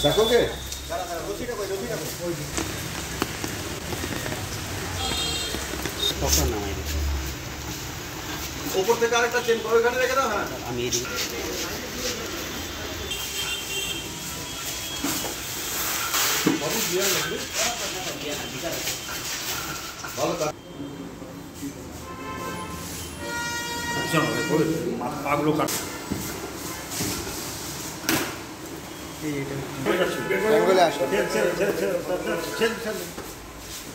দেখোগে তখন নামাই দিচ্ছি উপর থেকে আরেকটা চেন ওইখানে রেখে দাও। হ্যাঁ আমি এদিকে ভালো কাজ। পাগলো কাট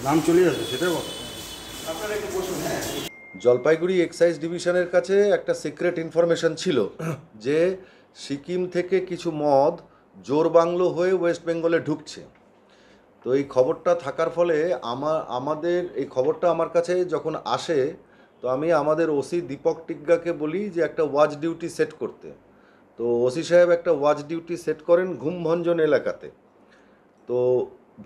নাম চলে যাচ্ছে সেটাই বল। জলপাইগুড়ি এক্সাইজ ডিভিশনের কাছে একটা সিক্রেট ইনফরমেশন ছিল যে সিকিম থেকে কিছু মদ জোরবাংলো হয়ে ওয়েস্ট বেঙ্গলে ঢুকছে। তো এই খবরটা থাকার ফলে আমাদের এই খবরটা আমার কাছে যখন আসে তো আমি আমাদের ওসি দীপক টিগ্গাকে বলি যে একটা ওয়াচ ডিউটি সেট করতে। তো ওসি সাহেব একটা ওয়াচ ডিউটি সেট করেন ঘুমভঞ্জন এলাকাতে। তো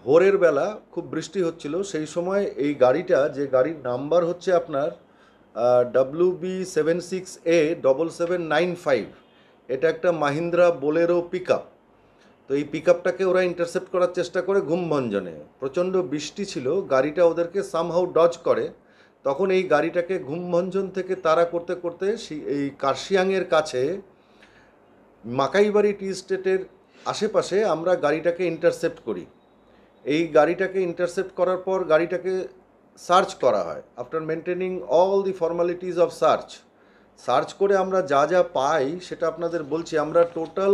ভোরের বেলা খুব বৃষ্টি হচ্ছিল, সেই সময় এই গাড়িটা, যে গাড়ির নাম্বার হচ্ছে আপনার WB76A7795, এটা একটা মাহিন্দ্রা বোলেরো পিক আপ। তো এই পিক আপটাকে ওরা ইন্টারসেপ্ট করার চেষ্টা করে ঘুমভঞ্জনে। প্রচণ্ড বৃষ্টি ছিল, গাড়িটা ওদেরকে সামহাউ ডজ করে। তখন এই গাড়িটাকে ঘুমভঞ্জন থেকে তাড়া করতে করতে এই কার্শিয়াংয়ের কাছে মাকাইবাড়ি টি স্টেটের আশেপাশে আমরা গাড়িটাকে ইন্টারসেপ্ট করি। এই গাড়িটাকে ইন্টারসেপ্ট করার পর গাড়িটাকে সার্চ করা হয়। After maintaining all the formalities of search করে আমরা যা যা পাই সেটা আপনাদের বলছি। আমরা টোটাল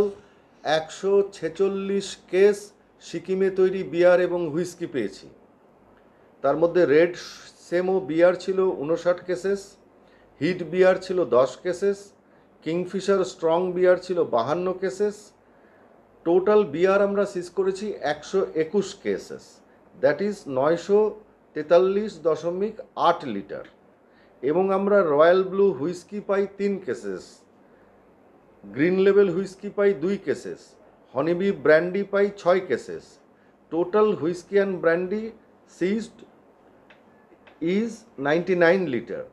146 কেস সিকিমে তৈরি বিয়ার এবং হুইস্কি পেয়েছি। তার মধ্যে রেড সেমো বিয়ার ছিল 59 কেসেস, হিট বিয়ার ছিল 10 কেসেস, কিংফিশার স্ট্রং বিয়ার ছিল 52 কেসেস। টোটাল বিয়ার আমরা সিজ করেছি 121 কেসেস, দ্যাট ইজ 943.8 লিটার। এবং আমরা রয়্যাল ব্লু হুইস্কি পাই 3 কেসেস, গ্রিন লেভেল হুইস্কি পাই 2 কেসেস, হনিবি ব্র্যান্ডি পাই 6 cases. Total whisky and brandy seized is 99 litre.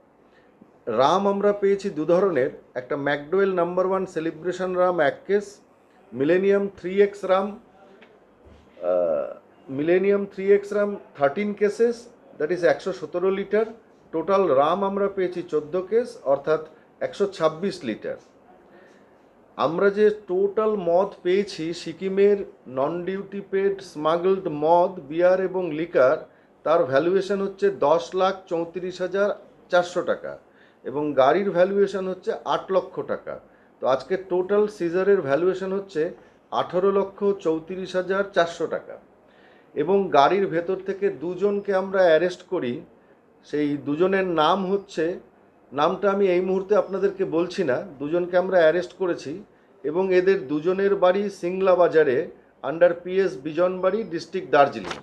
Rum আমরা পেয়েছি দু ধরনের, একটা McDowell number 1 celebration rum 1 case, millennium 3X rum 13 cases, that is 117 litre. Total rum আমরা পেয়েছি 14 কেস, অর্থাৎ 126 লিটার। আমরা যে টোটাল মদ পেয়েছি সিকিমের নন ডিউটি পেড স্মাগলড মদ, বিয়ার এবং লিকার, তার ভ্যালুয়েশন হচ্ছে 10,34,400 টাকা এবং গাড়ির ভ্যালুয়েশন হচ্ছে 8 লক্ষ টাকা। তো আজকে টোটাল সিজারের ভ্যালুয়েশন হচ্ছে 18,34,400 টাকা। এবং গাড়ির ভেতর থেকে দুজনকে আমরা অ্যারেস্ট করি। সেই দুজনের নাম হচ্ছে, নামটা আমি এই মুহূর্তে আপনাদেরকে বলছি না, দুজনকে আমরা অ্যারেস্ট করেছি এবং এদের দুজনের বাড়ি সিংলা বাজারে, under PS Bijanbari, district Darjeeling.